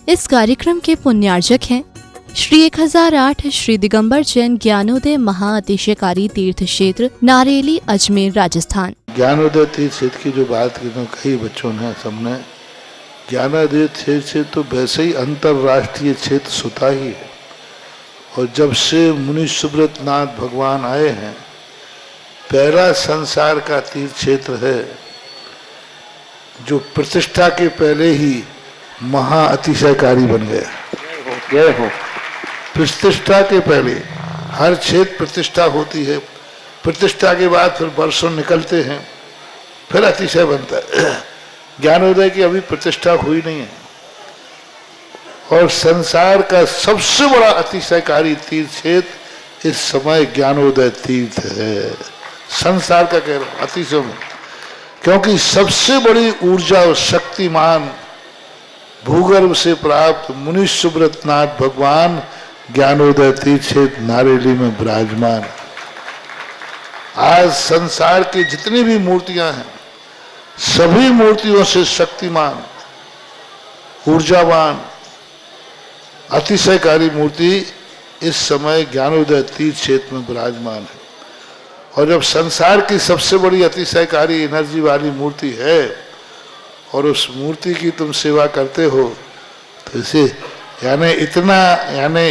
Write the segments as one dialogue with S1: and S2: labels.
S1: इस कार्यक्रम के पुण्यार्जक हैं श्री 1008 श्री दिगंबर जैन ज्ञानोदय महाअतिशयकारी तीर्थ क्षेत्र नारेली अजमेर राजस्थान।
S2: ज्ञानोदय तीर्थ क्षेत्र की जो बात की तो कई बच्चों ने सबने ज्ञानोदय क्षेत्र तो वैसे ही अंतर्राष्ट्रीय क्षेत्र सुता ही है। और जब से मुनि सुब्रत नाथ भगवान आए हैं, पहला संसार का तीर्थ क्षेत्र है जो प्रतिष्ठा के पहले ही महाअतिशयकारी बन गया। प्रतिष्ठा के पहले हर क्षेत्र प्रतिष्ठा होती है, प्रतिष्ठा के बाद फिर वर्षों निकलते हैं, फिर अतिशय बनता है। ज्ञानोदय की अभी प्रतिष्ठा हुई नहीं है और संसार का सबसे बड़ा अतिशयकारी तीर्थ क्षेत्र इस समय ज्ञानोदय तीर्थ है। संसार का कह रहा हूं अतिशय में, क्योंकि सबसे बड़ी ऊर्जा और शक्तिमान भूगर्भ से प्राप्त मुनि सुब्रत नाथ भगवान ज्ञानोदय तीर्थ क्षेत्र नारेली में विराजमान। आज संसार की जितनी भी मूर्तियां हैं, सभी मूर्तियों से शक्तिमान, ऊर्जावान, अतिशयकारी मूर्ति इस समय ज्ञानोदय तीर्थ क्षेत्र में विराजमान है। और जब संसार की सबसे बड़ी अतिशयकारी एनर्जी वाली मूर्ति है और उस मूर्ति की तुम सेवा करते हो, तो इसे यानी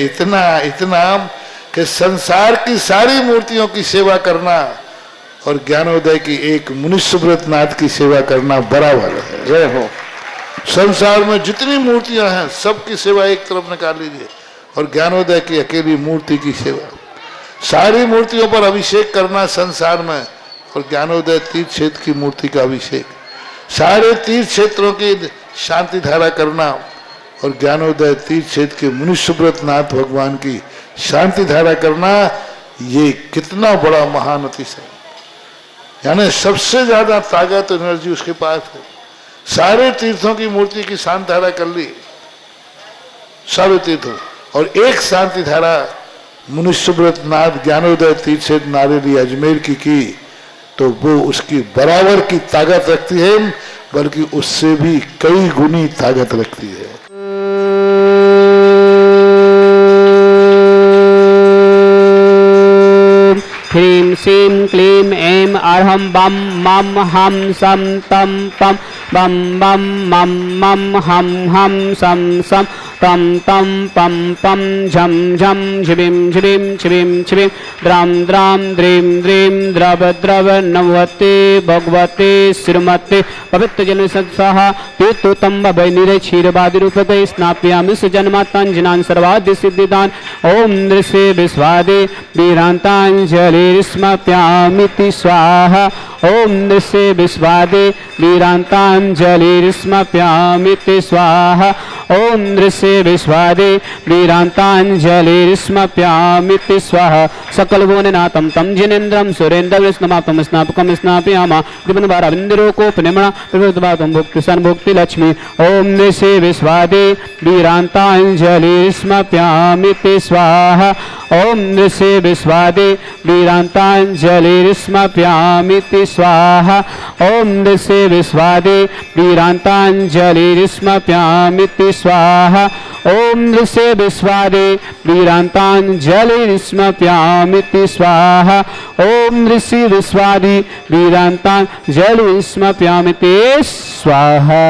S2: इतना कि संसार की सारी मूर्तियों की सेवा करना और ज्ञानोदय की एक मुनि सुब्रत नाथ की सेवा करना बराबर है। जय हो। संसार में जितनी मूर्तियां हैं सबकी सेवा एक तरफ निकाल लीजिए और ज्ञानोदय की अकेली मूर्ति की सेवा। सारी मूर्तियों पर अभिषेक करना संसार में और ज्ञानोदय तीर्थ क्षेत्र की मूर्ति का अभिषेक, सारे तीर्थ क्षेत्रों की शांति धारा करना और ज्ञानोदय तीर्थ क्षेत्र के मुनि सुब्रत नाथ भगवान की शांति धारा करना, ये कितना बड़ा महान अतिशय। यानी सबसे ज्यादा ताकत एनर्जी उसके पास है। सारे तीर्थों की मूर्ति की शांति धारा कर ली, सारे तीर्थों, और एक शांति धारा मुनि सुब्रत नाथ ज्ञानोदय तीर्थ क्षेत्र नारेली अजमेर की तो वो उसकी बराबर की ताकत रखती है, बल्कि उससे भी कई गुनी ताकत रखती है।
S3: ह्रीं श्रीं क्लीं ऐं अर्हं बम मम हम सम तम पम बम बम मम मम हम हम सम सम तम तम पम पम झम झम झिबिं झिबिं छिबिं छिबिं द्राम द्राम द्रीं द्रीं द्रव द्रव नवते भगवते श्रीमते पवित्र जन सत्साह तीर्थोत्तम भय निरय क्षीरवादि रूपते स्नाप्यामि सुजन्मातांजनान् सर्वादि सिद्धिदान। ओम नृषे विश्वादे वीरांतांजलिर्स्मप्यामिति स्वाहा। ओम नृषे विश्वादे वीरांतांजलिर्स्मप्यामिति स्वाहा। ओम नृषे विश्वादे वीरांतांजलिर्स्मप्यामिति स्वाहा। सकल भुवननाथं तं जिनेन्द्रं सुरेन्द्रं विष्णुमाप्तं स्नापकं स्नापयामा त्रिपुरवारविन्दरोकोपनिमणा प्रभुत्वातं भुक्तिसन् भुक्तिलक्ष्मी। ओम नृषे विश्वादे वीरांतांजलिर्स्मप्यामिति स्वाहा। ओम नृषे विश्वादे वीरांतांजलिर्स्मप्यामिति स्वाहा। ओम नृषे विश्वादे वीरांतांजलिर्स्मप्यामिति स्वाहा। ओम नृषे विश्वादे वीरांतांजलिर्स्मप्यामिति स्वाहा। ओम नृषे विश्वादे वीरांतांजलिर्स्मप्यामिति स्वाहा।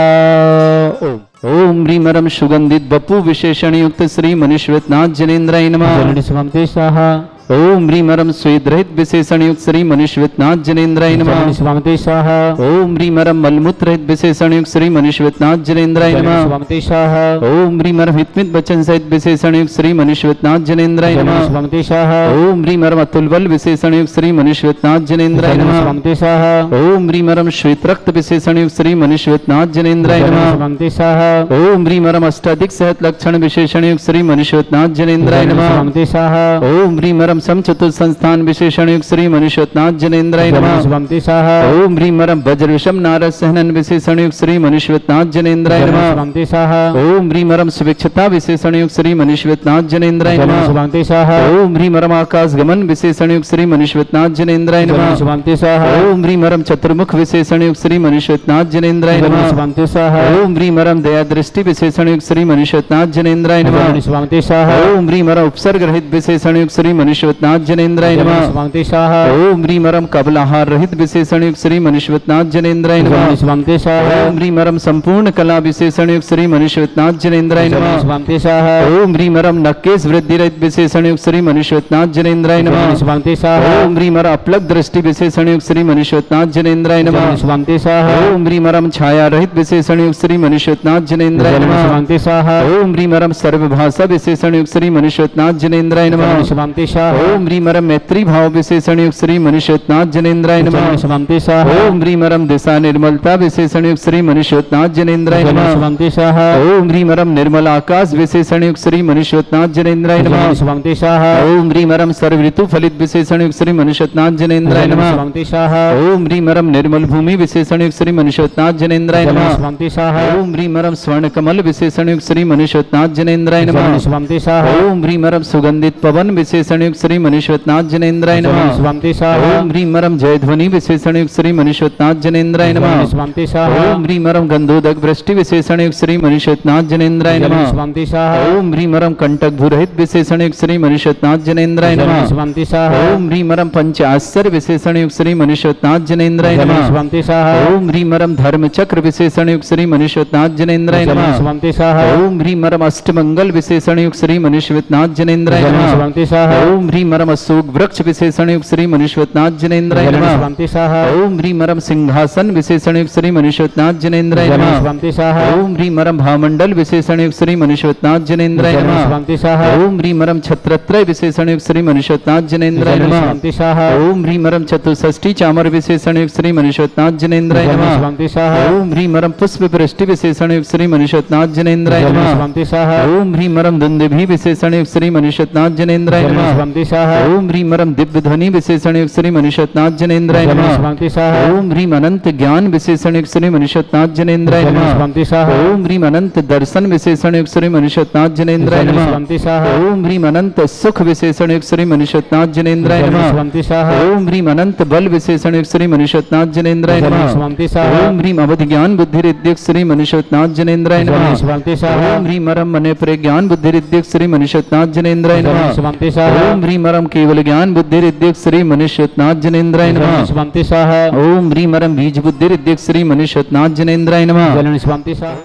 S3: ओम ह्रीमरम सुगंधित बपु विशेषण युक्त श्री मनुष्यनाथ जनेन्द्राय नमः। स्वाहा। ओम ह्रीमरम स्वेदरहित विशेषण युक्त श्री मनुष्यनाथ जनेन्द्राय नमः। स्वाहा। ओम ह्रीमरम मलमूत्र रहित विशेषण युक्त श्री मनुष्यनाथ जनेन्द्राय नमः। स्वाहा। ओम ह्रीमरम हितमित वचन सहित विशेषण युक्त श्री मनुष्यनाथ जनेन्द्राय नमः। स्वाहा। ओम ह्रीमरम अतुल विशेषण युक्त श्री मनुष्यनाथ जनेन्द्राय नमः। स्वाहा। ओम ह्रीमरम श्वेत रक्त विशेषण युक्त श्री मनुष्यनाथ जनेन्द्राय नमः। स्वाहा। ओम ह्रीमरम अष्टाधिक सहत लक्षण विशेषण युक्त श्री मनुष्यनाथ जनेन्द्राय नमः। स्वाहा। ओम ह्रीमरम मरम सम चतुर्थ संस्थान विशेषण युक्त श्री मनुष्यनाथ जनेन्द्राय नमः।
S4: शुभम स्वाहा।
S3: ओम ह्रीं मरम वज्र विषम नारद सहनन विशेषण युक्त श्री मनुष्यनाथ जनेन्द्राय नमः।
S4: शुभम स्वाहा।
S3: ओम ह्रीं मरम सुभिक्षता विशेषण युक्त श्री मनुष्यनाथ जनेन्द्राय नमः।
S4: शुभम स्वाहा।
S3: ओम ह्रीं मरम आकाश गमन विशेषण युक्त श्री मनुष्यनाथ जनेन्द्राय नमः।
S4: शुभम स्वाहा।
S3: ओम ह्रीं मरम चतुर्मुख विशेषण युक्त श्री मनुष्यनाथ जनेन्द्राय नमः।
S4: शुभम स्वाहा।
S3: ओम ह्रीं मरम दया दृष्टि विशेषण युक्त श्री मनुष्यनाथ जनेन्द्राय नमः।
S4: शुभम स्वाहा।
S3: ओम ह्रीं मरम उपसर्ग रहित विशेषण युक्त श्री मनुष्यनाथ जनेन्द्राय नमः।
S4: शुभम स्वाहा।
S3: ओम ह्रीं मरम कबलाहार रहित विशेषण युक्त श्री मनुष्यनाथ जनेन्द्राय नमः।
S4: शुभम स्वाहा।
S3: ओम ह्रीं मरम संपूर्ण कला विशेषण युक्त श्री मनुष्यनाथ जनेन्द्राय नमः।
S4: शुभम स्वाहा।
S3: ओम ह्रीं मरम नक्केश वृद्धि रहित विशेषण युक्त श्री मनुष्यनाथ जनेन्द्राय नमः।
S4: शुभम स्वाहा।
S3: ओम ह्रीं मरम अपलक दृष्टि विशेषण युक्त श्री मनुष्यनाथ जनेन्द्राय नमः।
S4: शुभम स्वाहा।
S3: ओम ह्रीं मरम छाया रहित विशेषण युक्त श्री मनुष्यनाथ जनेन्द्राय नमः।
S4: शुभम स्वाहा।
S3: ओम ह्रीं मरम सर्वभाषा विशेषण युक्त श्री मनुष्यनाथ जनेन्द्राय नमः।
S4: शुभम स्वाहा।
S3: ओम ह्रीं मरम मैत्री भाव विशेषण युक्त श्री मनुष्यनाथ जनेन्द्राय नमः।
S4: शुभम स्वाहा।
S3: ओम ह्रीं मरम दिशा निर्मलता विशेषण युक्त श्री मनुष्यनाथ जनेन्द्राय नमः।
S4: शुभम स्वाहा।
S3: ओम ह्रीं मरम निर्मल आकाश विशेषण युक्त श्री मनुष्यनाथ जनेन्द्राय नमः।
S4: शुभम स्वाहा।
S3: ओम ह्रीं मरम सर्व ऋतु फलित विशेषण युक्त श्री मनुष्यनाथ जनेन्द्राय नमः।
S4: शुभम स्वाहा।
S3: ओम ह्रीं मरम निर्मल भूमि विशेषण युक्त श्री मनुष्यनाथ जनेन्द्राय नमः।
S4: शुभम स्वाहा।
S3: ओम ह्रीं मरम स्वर्ण कमल विशेषण युक्त श्री मनुष्यनाथ जनेन्द्राय नमः।
S4: शुभम स्वाहा।
S3: ओम ह्रीं मरम सुगंधित पवन विशेषण युक्त श्री मनुष्यनाथ जनेन्द्राय नमः।
S4: शुभम स्वाहा।
S3: ओम ह्रीं मरम जय ध्वनि विशेषण युक्त श्री मनुष्यनाथ जनेन्द्राय नमः।
S4: शुभम स्वाहा।
S3: ओम ह्रीं मरम गंधोदक वृष्टि विशेषण युक्त श्री मनुष्यनाथ जनेन्द्राय नमः।
S4: शुभम स्वाहा।
S3: ओम ह्रीं मरम कंटक भूरहित विशेषण युक्त श्री मनुष्यनाथ जनेन्द्राय नमः।
S4: शुभम स्वाहा।
S3: ओम ह्रीं मरम पंच आश्चर्य विशेषण युक्त श्री मनुष्यनाथ जनेन्द्राय नमः।
S4: शुभम स्वाहा।
S3: ओम ह्रीं मरम धर्म चक्र विशेषण युक्त श्री मनुष्यनाथ जनेन्द्राय नमः।
S4: शुभम स्वाहा।
S3: ओम ह्रीं मरम अष्टमंगल विशेषण युक्त श्री मनुष्यनाथ जनेन्द्राय नमः।
S4: शुभम स्वाहा।
S3: ओम ह्रीं मरम अशोक वृक्ष विशेषण युक्त श्री मनुष्यनाथ जनेन्द्राय नमः।
S4: शुभम स्वाहा।
S3: ओम ह्रीं मरम सिंहासन विशेषण युक्त श्री मनुष्यनाथ जनेन्द्राय नमः।
S4: शुभम स्वाहा।
S3: ओम ह्रीं मरम भामंडल विशेषण युक्त श्री मनुष्यनाथ जनेन्द्राय नमः।
S4: शुभम स्वाहा।
S3: ओम ह्रीं मरम छत्रत्रय विशेषण युक्त श्री मनुष्यनाथ जनेन्द्राय नमः।
S4: शुभम स्वाहा।
S3: ओम ह्रीं मरम चतुष्षष्ठी चामर विशेषण युक्त श्री मनुष्यनाथ जनेन्द्राय नमः।
S4: शुभम स्वाहा।
S3: ओम ह्रीं मरम पुष्प वृष्टि विशेषण युक्त श्री मनुष्यनाथ जनेन्द्राय नमः।
S4: शुभम स्वाहा।
S3: ओम ह्रीं मरम दुंदुभि विशेषण युक्त श्री मनुष्यनाथ जनेन्द्राय नमः।
S4: शुभम स्वाहा।
S3: ओम ह्रीं मरम दिव्य ध्वनि विशेषण युक्त श्री मनुष्यनाथ जनेन्द्राय नमः।
S4: शुभम स्वाहा।
S3: ओम ह्रीं अनंत ज्ञान विशेषण युक्त श्री मनुष्यनाथ जनेन्द्राय नमः।
S4: शुभम स्वाहा।
S3: ओम ह्रीं अनंत दर्शन विशेषण युक्त श्री मनुष्यनाथ जनेन्द्राय नमः।
S4: शुभम स्वाहा।
S3: ओम ह्रीं अनंत सुख विशेषण युक्त श्री मनुष्यनाथ जनेन्द्राय नमः।
S4: शुभम स्वाहा।
S3: ओम ह्रीं अनंत बल विशेषण युक्त श्री मनुष्यनाथ जनेन्द्राय नमः।
S4: शुभम स्वाहा।
S3: ओम ह्रीं अवधि ज्ञान बुद्धि रिद्युक्त श्री मनुष्यनाथ जनेन्द्राय नमः।
S4: शुभम स्वाहा।
S3: ओम ह्रीं मरम मने प्रज्ञान बुद्धि रिद्युक्त श्री मनुष्यनाथ जनेन्द्राय नमः।
S4: शुभम स्वाहा।
S3: ओम ह्रीं मरम केवल ज्ञान बुद्धि रिद्युक्त श्री मनुष्यनाथ जनेन्द्राय नमः।
S4: शुभम स्वाहा।
S3: ओम ह्रीं मरम बीज बुद्धि रिद्युक्त श्री मनुष्यनाथ जनेन्द्राय नमः।
S4: शुभम स्वाहा।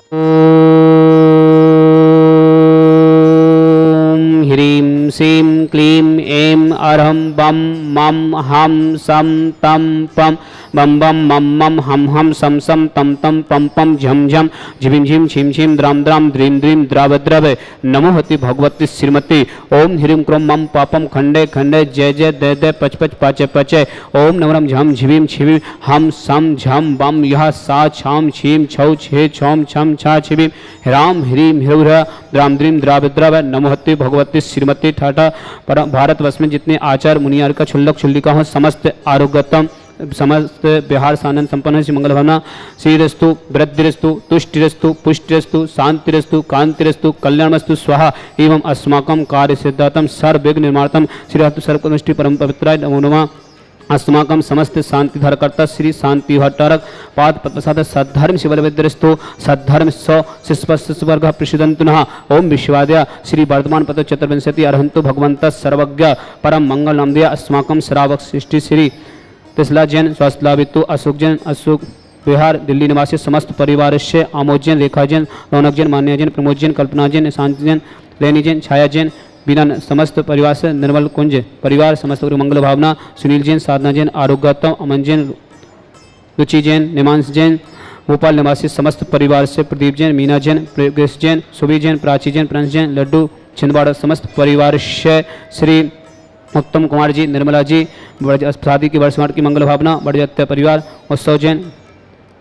S4: ह्रीं श्रीं क्लीं ऐं अरहं बम मम हम सम तम पम बम बम मम मम हम हम सम सम तम तम पम पम झम झम झिम झिम छिम छिम द्राम द्राम द्रीम द्रीम द्रव द्रव नमो हति भगवती श्रीमती। ओम ह्रीं क्रोम मम पापम खंडे खंडे जय जय दय दय पच पच पाचे पचे। ओम नवरम झम झिवीम छिवीम हम सम झम बम यह सा छाम छीम छौ छे छौम छम छा छिवीम ह्राम ह्रीं ह्रौर द्राम द्रीम द्रव द्रव नमो हति भगवती श्रीमती। ठाठा पर भारतवर्ष में जितने आचार मुनियार का छुल्लक छुल्लिका हो समस्त आरोग्यतम समस्त बिहार सानंद संपन्न श्री मंगल भावना श्रीरस्तु वृद्धिरस्तु तुष्टिरस्तु पुष्टिरस्तु शांतिरस्तु कांतिरस्तु कल्याणमस्तु स्वाहा एवं अस्माकं कार्य सिद्धातम सर्वविघ्न निर्मार्तम श्री हतु सर्वकनिष्ठि परम पवित्राय नमो नमः। अस्माकं समस्त शांतिधरकर्ता श्री शांति भट्टारक पाद पद्मसाद सद्धर्म शिवलविद्रस्तो सद्धर्म स्वर्ग प्रसिदंतु नः। ओम विश्वाद्या श्री वर्धमान पद चतुर्विंशति अरहंतु भगवंत सर्वज्ञ परम मंगल नामदया अस्माकं श्रावक सृष्टि श्री तिसला जैन स्वास्थ्यलाभितु अशोक जैन अशोक बिहार दिल्ली निवासी समस्त परिवार से आमोद जैन रेखा जैन रौनक जैन मान्या जैन प्रमोद जैन कल्पना जैन शांति जैन लेनी जैन छाया जैन बिना समस्त परिवार से निर्मल कुंज परिवार समस्त मंगल भावना सुनील जैन साधना जैन आरोग्यतम अमन जैन रुचि जैन निमांश जैन भोपाल निवासी समस्त परिवार से प्रदीप जैन मीना जैन प्रगेश जैन सुबी जैन प्राची जैन प्रिंस जैन लड्डू छिंदवाड़ा समस्त परिवार से श्री उत्तम कुमार जी निर्मला जी शादी की वर्षगांठ की मंगल भावना बड़जत्य परिवार उत्सव जैन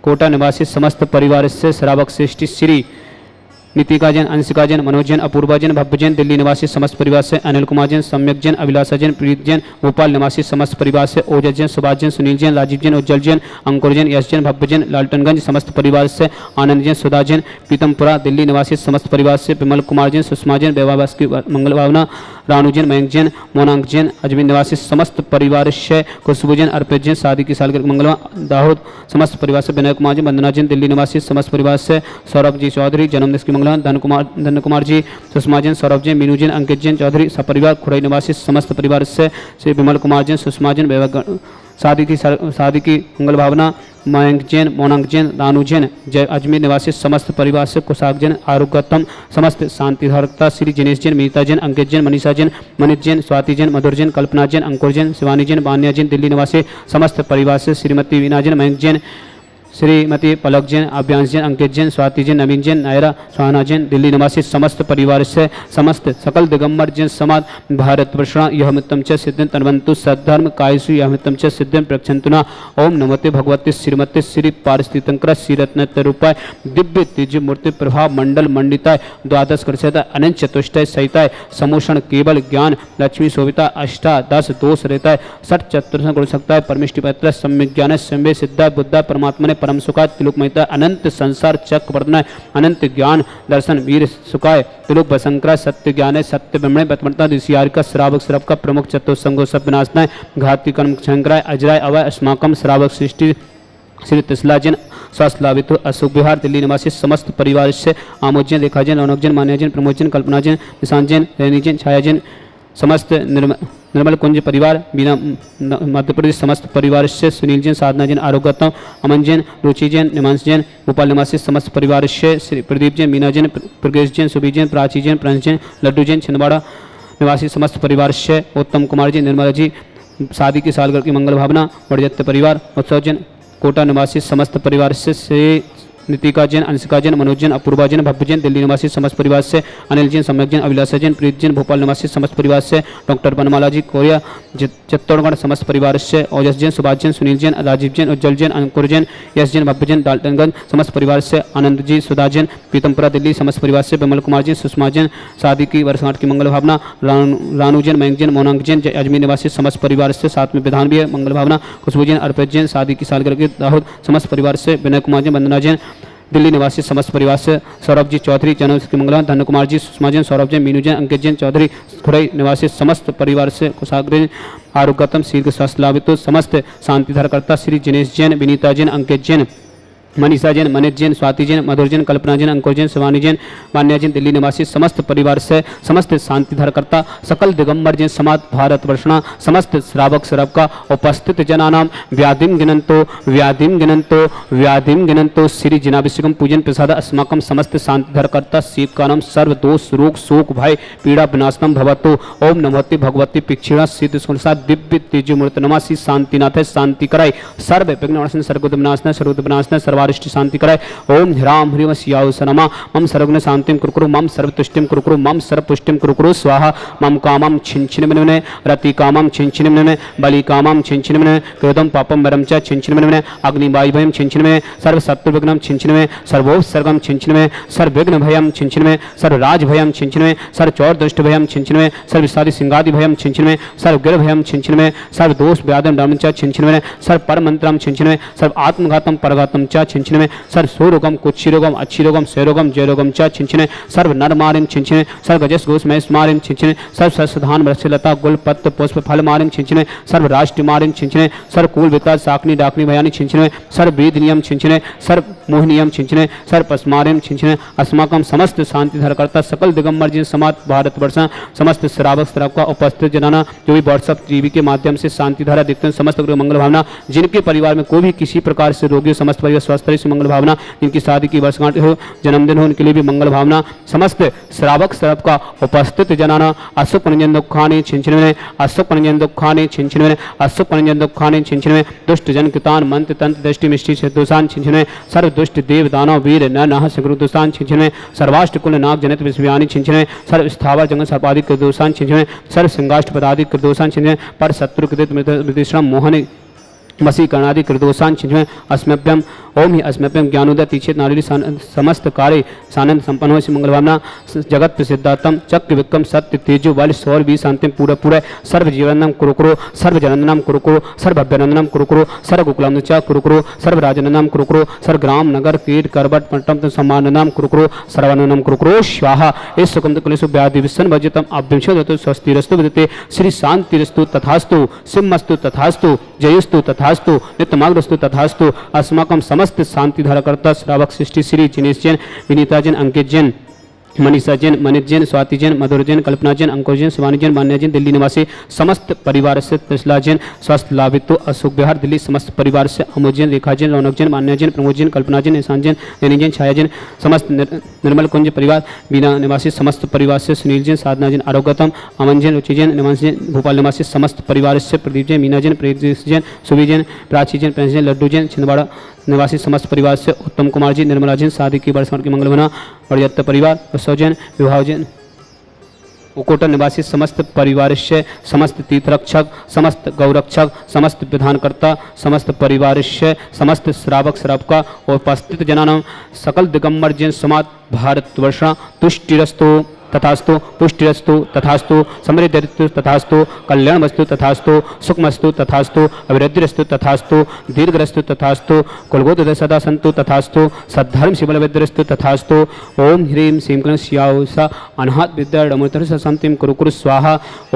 S4: कोटा निवासी समस्त परिवार से श्रावक श्रेष्ठी श्री नीतिका जैन, अंशिका जैन, मनोज जैन, अपूर्वा जैन, भव्य जैन, दिल्ली निवासी समस्त परिवार से अनिल कुमार जैन, सम्यक जैन, अभिलाषा जैन, प्रीत जैन, भोपाल निवासी समस्त परिवार से ओजस जैन, सुभाष जैन, सुनील जैन, राजीव जैन, उज्जवल जैन, अंकुर जैन, यश जैन, भव्य जैन, लालटनगंज समस्त परिवार से आनंद जैन, सुधा जैन, पीतमपुरा दिल्ली निवासी समस्त परिवार से विमल कुमार जैन, सुषमा जैन, वैवास की मंगल भावना, रानू जैन, मयंक जैन, मोनांक जैन, अजमेर निवासी समस्त परिवार से खुशबू जैन, अर्पित जैन, शादी की सालगिरह मंगलवा, दाहोद समस्त परिवार से विनय कुमार जैन, वंदना जैन, दिल्ली निवासी समस्त परिवार से सौरभ जी चौधरी, जन्मदिन की मंगलवा, धन कुमार जी, सुषमा जैन, सौरभ जैन, मीनू जैन, अंकित जैन चौधरी सपरिवार, खुरई निवासी समस्त परिवार से श्री विमल कुमार जैन, सुषमा जैन, शादी की मंगल भावना, मयंक जैन, मोनांक जैन, रानू जैन, जय अजमेर निवासी समस्त परिवार से कुशाक जैन, आरोग्यतम समस्त शांतिधारकता श्री जिनेश जैन, मीता जैन, अंकित जैन, मनीषा जैन, मनीष जैन, स्वाति जैन, मधुर जैन, कल्पना जैन, अंकुर जैन, शिवानी जैन, बान्या जैन, दिल्ली निवासी समस्त परिवार से श्रीमती वीना जैन, मयंक जैन, श्रीमती पलक जैन, अभ्यांश जैन, अंकित जैन, स्वाति जैन, नवीन जैन, नायरा सुहाना जैन, दिल्ली निवासी समस्त परिवार से समस्त सकल दिगंबर जैन समाज भारत वर्षणा यह मित्तम च सिद्धिं तन्वन्तु सद्धर्म कायसु यह मित्तम च सिद्धिं प्रक्षन्तुना। ओम नमते भगवते श्रीमते श्री पारस्थितंकर श्रीरत्न रूपाय दिव्य तेज मूर्ति प्रभाव मंडल मंडिताय द्वादश कृषयता अनंत चतुष्टय सहिताय समोषण केवल ज्ञान लक्ष्मी शोभिता अष्टादश दोष रहता है सठ चतुर्थ गुण सकता है परमिष्टि पत्र सम्यक ज्ञान सम्य सिद्धा बुद्धा परमात्मा ने परम सुखाय तिलुक महिता अनंत संसार चक वर्तनाय अनंत ज्ञान दर्शन वीर सुखाय तिलुक बसंकरा सत्य ज्ञान है सत्य ब्रह्मण बतमता दिशियार का श्रावक श्रव का प्रमुख चतुसंगो सब विनाशनाय घाती कर्म शंकराय अजराय अवय अस्माकम श्रावक सृष्टि श्री तिसलाजन स्वास्थ्य लाभित अशोक बिहार दिल्ली निवासी समस्त परिवार से आमोजन रेखाजन रौनकजन मान्यजन प्रमोजन कल्पनाजन निशांजन रैनीजन छायाजन समस्त निर्मल कुंज परिवार बीना मध्य प्रदेश समस्त परिवार से सुनील जैन साधना जैन आरोग्यतम अमन जैन रुचि जैन निमांश जैन भोपाल निवासी समस्त परिवार से श्री प्रदीप जैन मीना जैन प्रगेश जैन सुबी जैन प्राची जैन प्रणश जैन लड्डू जैन छिंदवाड़ा निवासी समस्त परिवार से उत्तम कुमार जी निर्मला जी शादी की सालगिरह की मंगल भावना बड़जत्य परिवार उत्सव जैन कोटा निवासी समस्त परिवार से श्री नीतिका जैन अंशिका जैन मनोज जैन अपूर्वा जैन भव्य जैन दिल्ली निवासी समस्त परिवार से अनिल जैन सम्यक जैन अभिलाषा जैन प्रीत जैन भोपाल निवासी समस्त परिवार से डॉक्टर बनमाला जी कोरिया चित्तौड़गढ़ समस्त परिवार से ओजस जैन सुभाष जैन सुनील जैन राजीव जैन उज्जवल जैन अंकुर जैन यश जैन भव्य जैन डाल्टनगंज समस्त परिवार से आनंद जी सुधा जैन पीतमपुरा दिल्ली समस्त परिवार से विमल कुमार जैन सुषमा जैन शादी की वर्षगांठ की मंगल भावना रानू जैन मयंक जैन मोनांक जैन अजमेर निवासी समस्त परिवार से साथ में विधान भी है मंगल भावना खुशबू जैन अर्पित जैन शादी की सालगिरह के दाहोद समस्त परिवार से विनय कुमार जैन वंदना जैन दिल्ली निवासी समस्त परिवार से सौरभ जी चौधरी जन्मदिन की मंगलवार धन कुमार जी सुषमा जैन सौरभ जैन मीनू जैन अंकित जैन चौधरी खुरई निवासी समस्त परिवार से कुशाग्र आरोग्यतम शीर्घ स्वास्थ्य लाभित समस्त शांतिधारकर्ता श्री जिनेश जैन विनीता जैन अंकित जैन मनीषा जैन मनीष जैन स्वाति जैन मधुर जैन कल्पना जैन अंकुर जैन शिवानी जैन मान्या जैन दिल्ली निवासी समस्त परिवार से समस्त शांतिधारकर्ता सकल दिगंबर जैन समाज भारत वर्षणा समस्त श्रावक श्रव का उपस्थित जनानाम व्याधिम गिनंतो श्री जिनाभिषेकम पूजन प्रसाद अस्माकम समस्त शांतिधारकर्ता शीतकानम सर्व दोष रोग शोक भय पीड़ा विनाशनम भवतो ओम नमोते भगवती पिक्षिणा सिद्ध सुनसा दिव्य तेज मूर्त नमासी शांतिनाथ शांति कराय सर्व विघ्न सर्वोद विनाशना सर्वोद विनाशना सर्वारिष्ट शांति कराय ओम ह्राम ह्रीम स्यावसनमा मम सर्वज्ञ शांतिम कुरुकुरु मम सर्वतुष्टिम कुरुकुरु मम सर्वपुष्टिम कुरुकुरु स्वाहा मम कामम छिंछिनमने रति कामम छिंछिनमने बलि कामम छिंछिनमने कृतम पापम वरम च छिंछिनमने अग्निवायु भयम छिंछिनमने सर्व शत्रु विघ्नम छिंछिनमने सर्वोपसर्गम छिंछिनमने सर्व विघ्न भयम छिंछिनमने सर्व राज भयम छिंछिनमने सर्व चौर दुष्ट भयम छिंछिनमने सर्व सादि सिंगादि भयम छिंछिनमने सर्व गिर भयम छिंछिनमने सर्व दोष व्याधम डम च छिंछिनमने सर्व परमंत्रम छिंछिनमने सर्व आत्मघातम परघातम च छिंछिनमने सर्व सोरोगम कुक्षिरोगम अच्छिरोगम शैरोगम जयरोगम च छिंछिने सर्व नरमारिम छिंछिने सर्व गजस घोष महेश मारिम छिंछिने सर्व सस्धान वृक्षलता गुल पत्र पुष्प फल मारिम छिंछिने सर्व राष्ट्र मारिम छिंछिने सर्व कुल विकास साकनी डाकनी भयानी छिंछिने सर्व वेद नियम छिंछिने सर्व मोह नियम छिंछिने सर्व पस्मारिम छिंछिने अस्माकम समस्त शांतिधारकर्ता सकल दिगंबर जी समाज भारत वर्ष समस्त श्रावक श्राव का उपस्थित जनाना जो भी व्हाट्सअप टीवी के माध्यम से शांतिधारा देखते हैं समस्त मंगल भावना जिनके परिवार में कोई भी किसी प्रकार से रोगी समस्त परिवार स्वस्थ से मंगल भावना जिनकी शादी की वर्षगांठ हो जन्मदिन हो उनके लिए भी मंगल भावना समस्त श्रावक श्रव का उपस्थित जनाना अशुभ पंजन दुखाने छिंछिनवे अशुभ पंजन दुखाने छिंछिनवे अशुभ पंजन दुखाने छिंछिनवे दुष्ट जन कृतान मंत्र तंत्र दृष्टि मिष्टि दोषान छिंछिनवे सर्व दुष्ट देव दानव वीर न नाह सगुरु दोषान छिंछिनवे सर्वाष्ट कुल नाग जनित विश्वयानी छिंछिनवे सर्व स्थावर जंगल सर्पादिक दोषान छिंछिनवे सर्व सिंगाष्ट पदादिक दोषान छिंछिनवे पर शत्रु कृत मृतिश्रम मोहन वसी कर्णादि कृदोषान छिंछिनवे अस्मभ्यम ओम ही अस्मभ्यम ज्ञानोदय तीक्षित नारी समस्त कार्य सानंद संपन्न हो श्री मंगल भावना जगत प्रसिद्धातम चक्र विक्रम सत्य तेजो वाली सौर भी शांति पूरा पूरा सर्व जीवनम कुरुकुरु सर्व जननम कुरुकुरु सर्व अभ्यनंदनम कुरुकुरु सर्व कुकुलम च कुरुकुरु सर्व राजननम कुरुकुरु सर्व ग्राम नगर कीट करबट पट्टम सम्माननम कुरुकुरु सर्वननम कुरुकुरु स्वाहा इस सुकम कुलेशु व्याधि विसन भजतम अभ्यंशो स्वस्तिरस्तु विदते श्री शांतिरस्तु तथास्तु सिंहस्तु तथास्तु जयस्तु तथास्तु नित्यमाग्रस्तु तथास्तु अस्माकं समस्त शांति धारकर्ता श्रावक सृष्टि श्री जिनेश जैन विनीता जैन अंकित जैन मनीषा जैन मनीष जैन स्वाति जैन मधुर जैन कल्पना जैन अंकुश जैन शिवानी जैन मान्या जैन दिल्ली निवासी समस्त परिवार से त्रिशला जैन स्वास्थ्य लाभित्व अशोक बिहार दिल्ली समस्त परिवार से अमोद जैन रेखा जैन रौनक जैन मान्या जैन प्रमोद जैन कल्पना जैन ईशान जैन नैनी जैन छाया जैन समस्त निर्मल कुंज परिवार बीना निवासी समस्त परिवार से सुनील जैन साधना जैन आरोग्यतम अमन जैन रुचि जैन निवास जैन भोपाल निवासी समस्त परिवार से प्रदीप जैन मीना जैन प्रेत जैन सुबी जैन प्राची जैन प्रेंस जैन लड्डू जैन छिंदवाड़ा निवासी समस्त परिवार से उत्तम कुमार जी निर्मला जैन शादी की वर्षगांठ की मंगल मना बड़जत्त परिवार उत्सव जैन विवाह जैन उकोटा निवासी समस्त परिवार से समस्त तीर्थरक्षक समस्त गौरक्षक समस्त विधानकर्ता समस्त परिवार से समस्त श्रावक श्रावका और उपस्थित जनानां सकल दिगंबर जैन समाज भारतवर्षा तुष्टिरस्तु तथास्तु पुष्टिरस्तु तथास्तु समृद्धिरस्तु तथास्तु कल्याणमस्तु तथास्तु सुखमस्तु तथास्तु अभिवृद्धिरस्तु तथास्तु दीर्घरस्तु तथास्तु कुलगोत्र सदा सन्तु तथास्तु सद्धर्म शिवलविद्यरस्तु तथास्तु ओम ह्रीं श्रीं क्लीं श्याौसा अनाहत विद्याय रमोतर शांतिं कुरु कुरु स्वाहा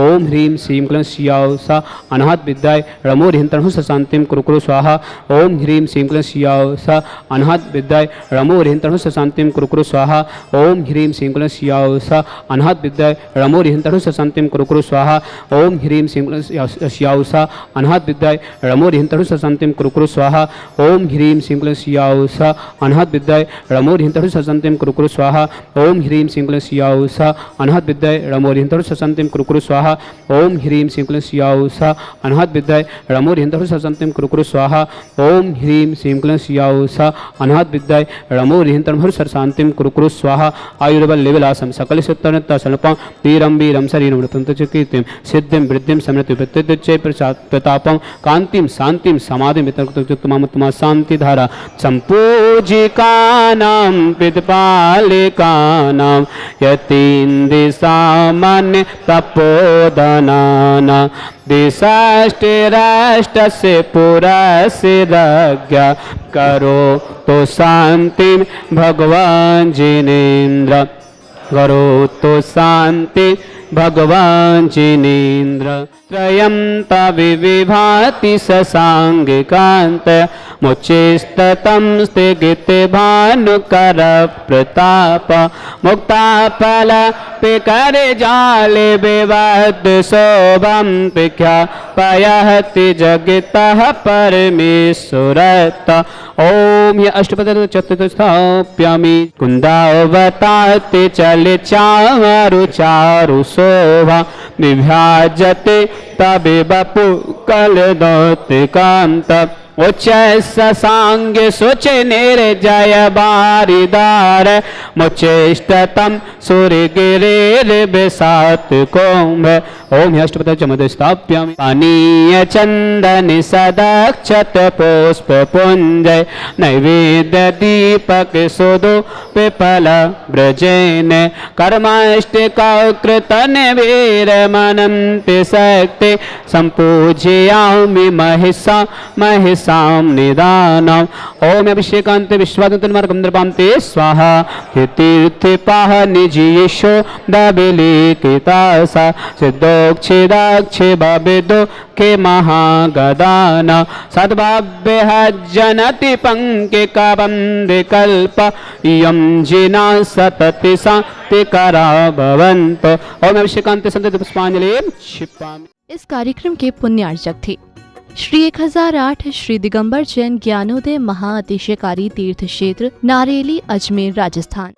S4: ओम ह्रीं श्रीं क्लीं श्याौसा अनाहत विद्याय रमोरिहंतरहु शांतिं कुरु कुरु स्वाहा ओम ह्रीं श्रीं क्लीं श्याौसा अनाहत विद्याय रमोरिहंतरहु शांतिं कुरु कुरु स्वाहा ओम ह्रीं श्रीं क्लीं श्याौसा अनाहत विद्याय रमोरिहंतरहु शांतिं कुरु कुरु स्वाहा ओम ह्रीं श्रीं क्लीं श्याौसा अनाहत विद्याय रमोरिहंतरहु शांतिं कुरु कुरु स्वाहा ओम ह्रीं श्रीं क्लीं श्याौसा अनाहत विद्याय रमोरिहंतरहु शांतिं कुरु कुरु स्वाहा ओम ह्रीं श्रीं क्लीं श्याौसा अनाहत विद्याय रमोरिहंतरहु शांतिं कुरु कुरु स्वाहा ओम ह्रीं श्रीं क्लीं श्याौसा अनाहत विद्याय रमोरिहंतरहु शांतिं कुरु कुरु स्वाहा ओम ह्रीं श्रीं क्लीं श्याौसा अनाहत विद्याय रमोरिहंतरहु शांतिं कुरु कुरु स्वाहा आयुर्बल लेवलासम सकल सुत्तरता सल्पं तीरं वीरं शरीरं वृतं च कीर्तिं सिद्धिं वृद्धिं समृद्धि प्रत्यय प्रतापं कांतिं शांतिं समाधिं वितर्कतमा शांति धारा संपूजिकानां पितपालिकानां यतीन्द्र सामान्य तपोधनानां दिशाष्टिराष्टस्य पुरस्य रज्ञा करो तो शांतिं भगवान जिनेन्द्र करो तो शांति भगवान जिनेन्द्र त्रयं तविभाति ससांगिकांत मुचिस्ततं स्थिगिते भानुकर प्रताप मुक्ताफल पिकर जाले विवद शोभं पिख्या पयहति जगतः परमेश्वरत ओम ये अष्टपद चतुर्थस्थाप्यामि कुंदावताते चले चारु चारु शोभा विभाजते तबे बपु कलदोते कांत उच्च सांग सुच निर्जय बारिदार मुचेष्टतम सूर्य गिरेर बेसात कुंभ ओम अष्टपद चमदस्थाप्यामि पानीय चंदन सदक्षत पुष्प पुंज नैवेद्य दीपक सुदो पिपल ब्रजेन कर्माष्टका कृतन वीर मनंति शक्ति संपूजयामि महिषा महिषां निदानम् ओम अभिषेकांत विश्वादंतन्मार्गं द्रपान्ते स्वाहा तीर्थे पाह निजीयशो दबिलिकितासा सिद्धोक्षिदाक्षि बबिदो के महागदान सद्भाव्य जनति पंकिका बंदिकल्प यं जिना सतति शांतिकरा भवन्तु ओम अभिषेकांत संत पुष्पांजलि क्षिपामि।
S1: इस कार्यक्रम के पुण्यार्चक थे श्री 1008 श्री दिगंबर जैन ज्ञानोदय महाअतिशयकारी तीर्थ क्षेत्र नारेली अजमेर राजस्थान।